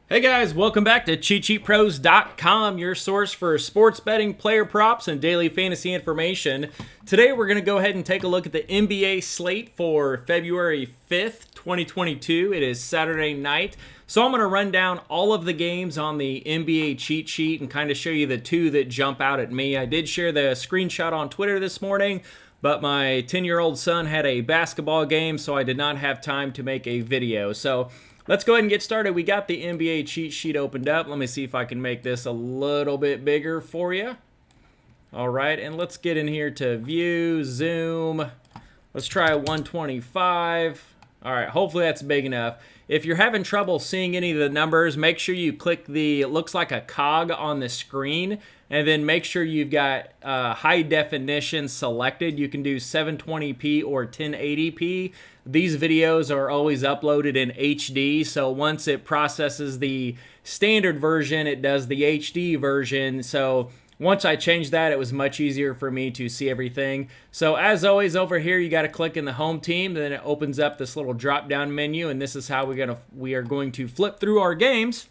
Hey guys, welcome back to CheatSheetPros.com, your source for sports betting, player props, and daily fantasy information. Today we're going to go ahead and take a look at the NBA slate for February 5th, 2022. It is Saturday night. So I'm going to run down all of the games on the NBA cheat sheet and kind of show you the two that jump out at me. I did share the screenshot on Twitter this morning, but my 10-year-old son had a basketball game, so I did not have time to make a video. So let's go ahead and get started. We got the NBA cheat sheet opened up. Let me see if I can make this a little bit bigger for you. All right, and let's get in here to view, zoom. Let's try 125. All right, hopefully that's big enough. If you're having trouble seeing any of the numbers, make sure you click the, it looks like a cog on the screen, and then make sure you've got high definition selected. You can do 720p or 1080p. These videos are always uploaded in HD, so once it processes the standard version, it does the HD version. So once I changed that, it was much easier for me to see everything. So as always, over here, you got to click in the home team. Then it opens up this little drop-down menu, and this is how we are going to flip through our games.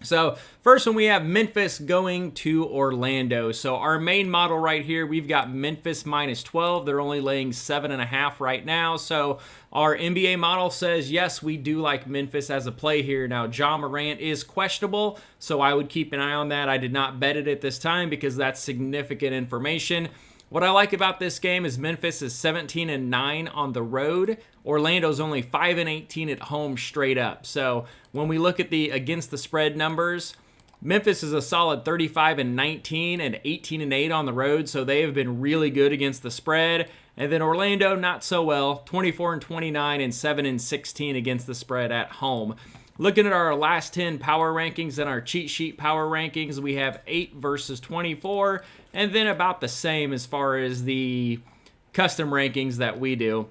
So first one, we have Memphis going to Orlando. So our main model right here, we've got Memphis minus 12. They're only laying 7.5 right now. So our NBA model says, yes, we do like Memphis as a play here. Now, Ja Morant is questionable, so I would keep an eye on that. I did not bet it at this time because that's significant information. What I like about this game is Memphis is 17-9 on the road. Orlando's only 5-18 at home straight up. So when we look at the against the spread numbers, Memphis is a solid 35-19 and 18-8 on the road. So they have been really good against the spread. And then Orlando, not so well, 24-29 and 7-16 against the spread at home. Looking at our last 10 power rankings and our cheat sheet power rankings, we have 8 versus 24, and then about the same as far as the custom rankings that we do.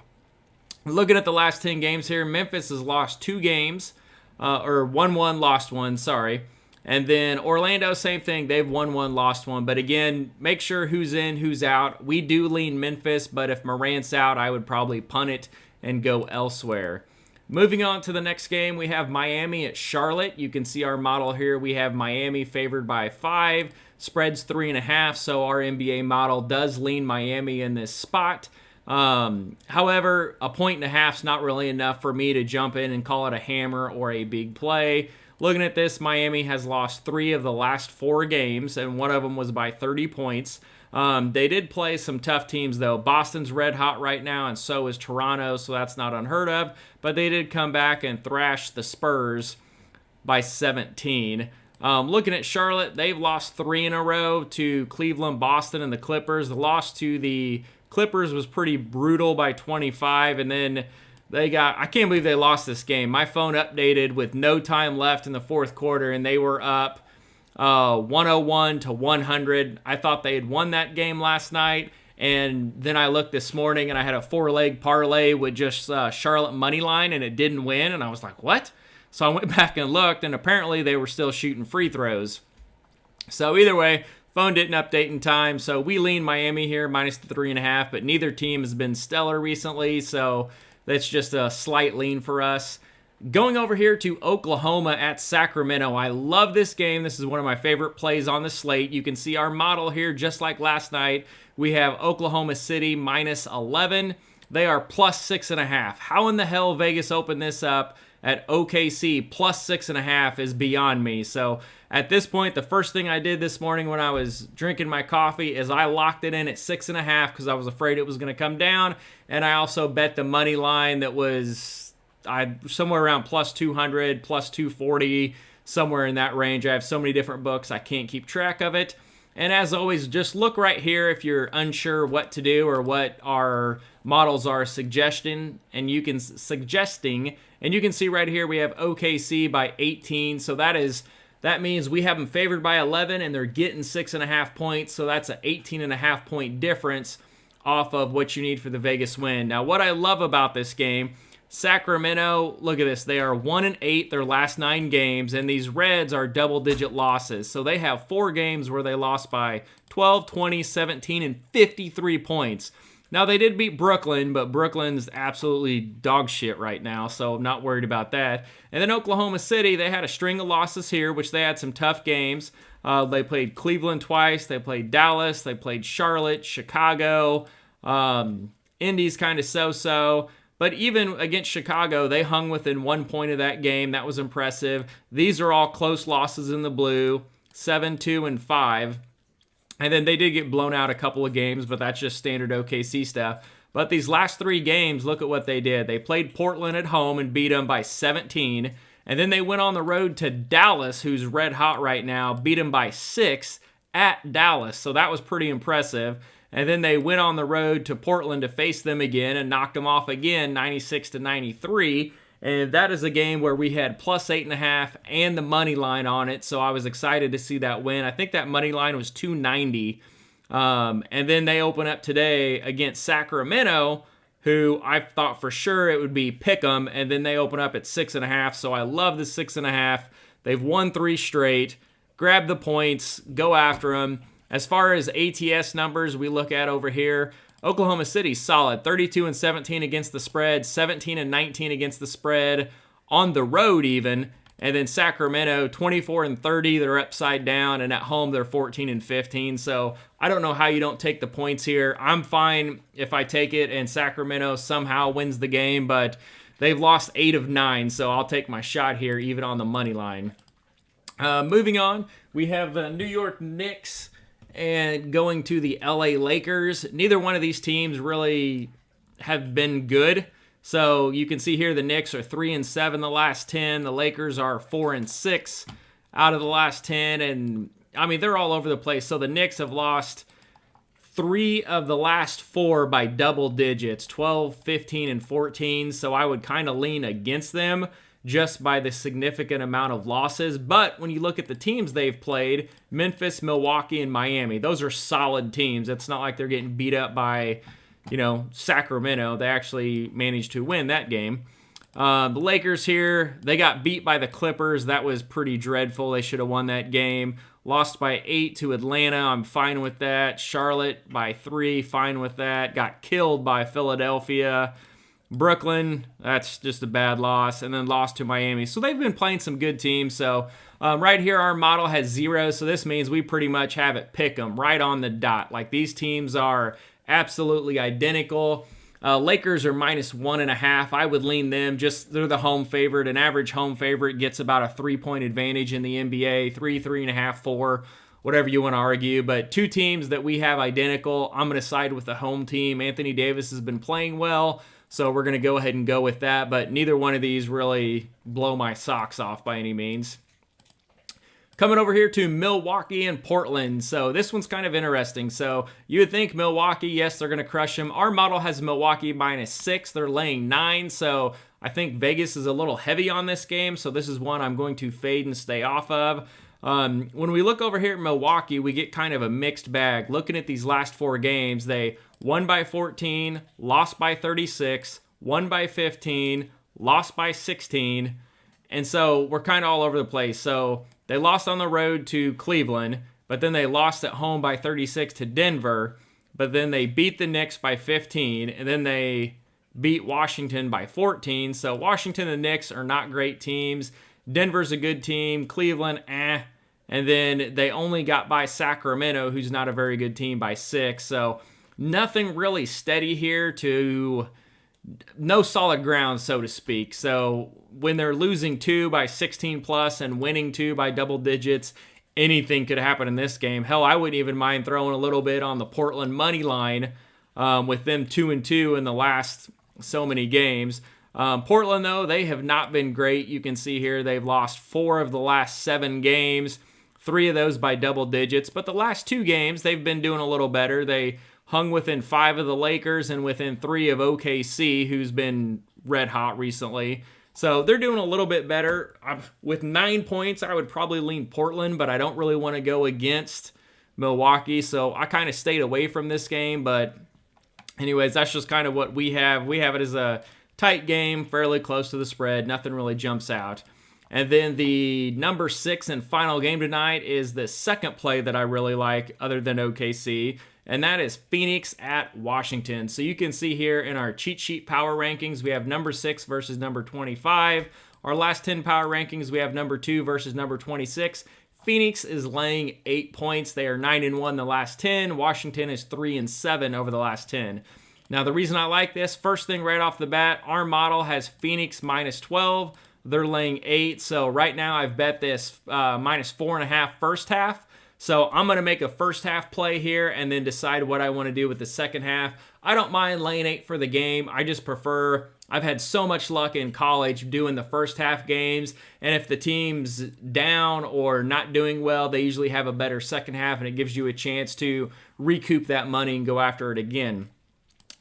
Looking at the last 10 games here, Memphis has lost 2 games, or won 1, lost 1, sorry. And then Orlando, same thing. They've won 1, lost 1. But again, make sure who's in, who's out. We do lean Memphis, but if Morant's out, I would probably punt it and go elsewhere. Moving on to the next game, we have Miami at Charlotte. You can see our model here. We have Miami favored by 5. Spread's 3.5, so our NBA model does lean Miami in this spot. However, 1.5 is not really enough for me to jump in and call it a hammer or a big play. Looking at this, Miami has lost 3 of the last 4 games, and one of them was by 30 points. They did play some tough teams, though. Boston's red hot right now, and so is Toronto, so that's not unheard of. But they did come back and thrash the Spurs by 17. Looking at Charlotte, they've lost 3 in a row to Cleveland, Boston, and the Clippers. The loss to the Clippers was pretty brutal by 25, and then I can't believe they lost this game. My phone updated with no time left in the fourth quarter, and they were up 101 to 100. I thought they had won that game last night, and then I looked this morning and I had a 4-leg parlay with just Charlotte money line, and it didn't win, and I was like, what? So I went back and looked, and apparently they were still shooting free throws. So either way, phone didn't update in time, so we lean Miami here minus the 3.5, but neither team has been stellar recently, so that's just a slight lean for us. Going over here to Oklahoma at Sacramento. I love this game. This is one of my favorite plays on the slate. You can see our model here, just like last night. We have Oklahoma City minus 11. They are plus 6.5. How in the hell Vegas opened this up at OKC plus 6.5 is beyond me. So at this point, the first thing I did this morning when I was drinking my coffee is I locked it in at 6.5 because I was afraid it was going to come down. And I also bet the money line that was somewhere around plus 200, plus 240, somewhere in that range. I have so many different books, I can't keep track of it. And as always, just look right here if you're unsure what to do or what our models are suggesting, and you can see right here we have OKC by 18. So that means we have them favored by 11, and they're getting 6.5 points. So that's an 18.5 point difference off of what you need for the Vegas win. Now, what I love about this game, Sacramento, look at this. They are 1-8 their last 9 games, and these Reds are double-digit losses. So they have 4 games where they lost by 12, 20, 17, and 53 points. Now, they did beat Brooklyn, but Brooklyn's absolutely dog shit right now, so I'm not worried about that. And then Oklahoma City, they had a string of losses here, which they had some tough games. They played Cleveland twice, they played Dallas, they played Charlotte, Chicago, Indy's kind of so-so. But even against Chicago, they hung within 1 point of that game. That was impressive. These are all close losses in the blue, 7-2 and 5. And then they did get blown out a couple of games, but that's just standard OKC stuff. But these last 3 games, look at what they did. They played Portland at home and beat them by 17. And then they went on the road to Dallas, who's red hot right now, beat them by 6 at Dallas. So that was pretty impressive. And then they went on the road to Portland to face them again and knocked them off again, 96-93. And that is a game where we had plus 8.5 and the money line on it. So I was excited to see that win. I think that money line was 290. And then they open up today against Sacramento, who I thought for sure it would be pick'em. And then they open up at 6.5. So I love the 6.5. They've won 3 straight. Grab the points. Go after them. As far as ATS numbers we look at over here, Oklahoma City, solid, 32-17 against the spread, 17-19 against the spread, on the road even. And then Sacramento, 24-30, they're upside down, and at home they're 14-15. So I don't know how you don't take the points here. I'm fine if I take it and Sacramento somehow wins the game, but they've lost 8 of 9, so I'll take my shot here even on the money line. Moving on, we have the New York Knicks and going to the LA Lakers. Neither one of these teams really have been good. So you can see here the Knicks are 3-7 the last 10. The Lakers are 4-6 out of the last 10. And I mean, they're all over the place. So the Knicks have lost 3 of the last 4 by double digits, 12, 15, and 14. So I would kind of lean against them just by the significant amount of losses. But when you look at the teams they've played, Memphis, Milwaukee, and Miami, those are solid teams. It's not like they're getting beat up by, Sacramento. They actually managed to win that game. The Lakers here, they got beat by the Clippers. That was pretty dreadful. They should have won that game. Lost by 8 to Atlanta. I'm fine with that. Charlotte by 3, fine with that. Got killed by Philadelphia. Brooklyn, that's just a bad loss, and then lost to Miami. So they've been playing some good teams. So right here, our model has 0, so this means we pretty much have it pick 'em right on the dot. Like, these teams are absolutely identical. Lakers are minus 1.5. I would lean them. Just, they're the home favorite. An average home favorite gets about a 3-point advantage in the NBA, 3.5, 4, whatever you want to argue. But 2 teams that we have identical, I'm going to side with the home team. Anthony Davis has been playing well, so we're going to go ahead and go with that, but neither one of these really blow my socks off by any means. Coming over here to Milwaukee and Portland. So this one's kind of interesting. So you would think Milwaukee, yes, they're going to crush them. Our model has Milwaukee minus 6. They're laying 9, so I think Vegas is a little heavy on this game, so this is one I'm going to fade and stay off of. When we look over here at Milwaukee, we get kind of a mixed bag. Looking at these last 4 games, they won by 14, lost by 36, won by 15, lost by 16, and so we're kind of all over the place. So they lost on the road to Cleveland, but then they lost at home by 36 to Denver, but then they beat the Knicks by 15, and then they beat Washington by 14. So Washington and the Knicks are not great teams. Denver's a good team. Cleveland, And then they only got by Sacramento, who's not a very good team, by 6. So nothing really steady here, to no solid ground, so to speak. So when they're losing 2 by 16 plus and winning 2 by double digits, anything could happen in this game. Hell, I wouldn't even mind throwing a little bit on the Portland money line with them 2-2 in the last so many games. Portland, though, they have not been great. You can see here they've lost 4 of the last 7 games, 3 of those by double digits. But the last 2 games, they've been doing a little better. They hung within 5 of the Lakers and within 3 of OKC, who's been red hot recently. So they're doing a little bit better. With 9 points, I would probably lean Portland, but I don't really want to go against Milwaukee. So I kind of stayed away from this game. But anyways, that's just kind of what we have. We have it as a tight game, fairly close to the spread. Nothing really jumps out. And then the number 6 and final game tonight is the second play that I really like other than OKC, and that is Phoenix at Washington. So you can see here in our cheat sheet power rankings, we have number 6 versus number 25. Our last 10 power rankings, we have number 2 versus number 26. Phoenix is laying 8 points. They are 9-1 the last 10. Washington is 3-7 over the last 10. Now, the reason I like this, first thing right off the bat, our model has Phoenix minus 12. They're laying 8. So right now I've bet this minus 4.5 first half. So I'm going to make a first half play here and then decide what I want to do with the second half. I don't mind laying 8 for the game. I just prefer, I've had so much luck in college doing the first half games, and if the team's down or not doing well, they usually have a better second half, and it gives you a chance to recoup that money and go after it again.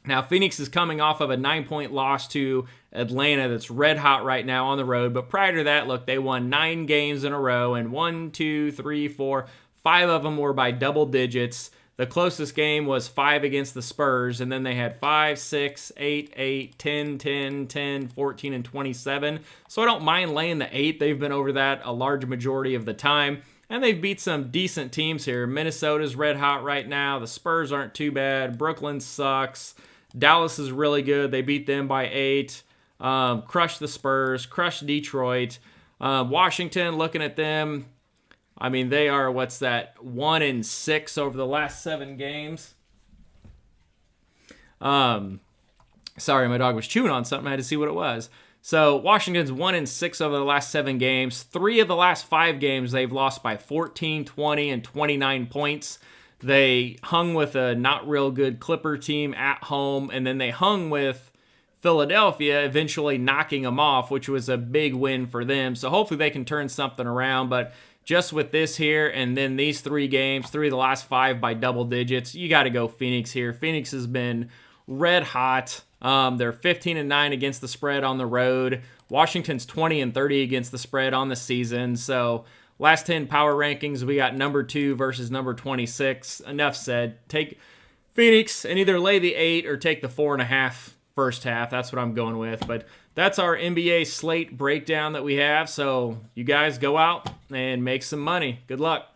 Now, Phoenix is coming off of a 9-point loss to Atlanta that's red hot right now on the road. But prior to that, look, they won 9 games in a row, and 1, 2, 3, 4, 5 of them were by double digits. The closest game was 5 against the Spurs, and then they had 5, 6, 8, 8, 10, 10, 10, 14, and 27. So I don't mind laying the 8. They've been over that a large majority of the time. And they've beat some decent teams here. Minnesota's red hot right now. The Spurs aren't too bad. Brooklyn sucks. Dallas is really good. They beat them by 8. Crushed the Spurs. Crushed Detroit. Washington, looking at them, I mean, they are, 1-6 over the last 7 games. Sorry, my dog was chewing on something. I had to see what it was. So Washington's 1-6 over the last 7 games. 3 of the last 5 games they've lost by 14, 20, and 29 points. They hung with a not real good Clipper team at home, and then they hung with Philadelphia, eventually knocking them off, which was a big win for them. So hopefully they can turn something around. But just with this here and then these 3 games, 3 of the last 5 by double digits, you got to go Phoenix here. Phoenix has been red hot. They're 15-9 against the spread on the road. Washington's 20-30 against the spread on the season. So last 10 power rankings, we got number 2 versus number 26. Enough said. Take Phoenix and either lay the 8 or take the 4.5 first half. That's what I'm going with. But that's our NBA slate breakdown that we have. So you guys go out and make some money. Good luck.